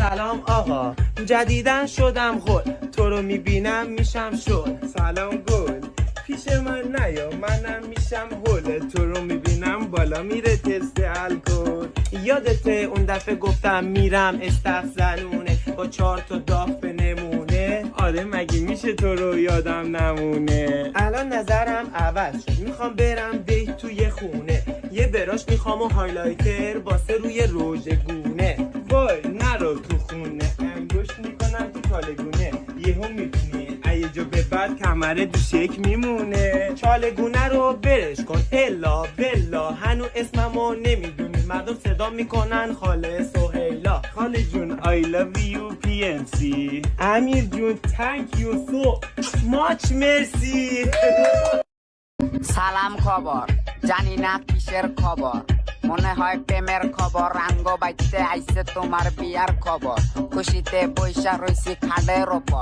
سلام آقا، جدیدن شدم خود، تو رو میبینم میشم شد. سلام گل، پیش من نیا منم میشم هول، تو رو میبینم بالا میره تست الکل. یادته اون دفعه گفتم میرم استخ زنونه با 4 تا داغ به نمونه؟ آره مگه میشه تو رو یادم نمونه. الان نظرم عوض شد، میخوام برم دیت توی خونه، یه براش میخوام و هایلایتر واسه روی رژ گونه. وای نرو تو خونه، انگوش میکنم تو کالگونه، یهو میبینی ایه جا به بعد کمره دو شک میمونه. چالگونه رو برش کن الا بلا، هنو اسممو نمیدونی مردم صدا میکنن خاله سهیلا. خاله جون I love you PNC. امیر جون thank you so much merci. সালাম খবর জানি না কিসের খবর, মনে হয় প্রেমের খবর। আঙ্গ বাইতে আইছে তোমার বিয়ার খবর, খুশিতে বৈশা রইছি খাটের ওপর।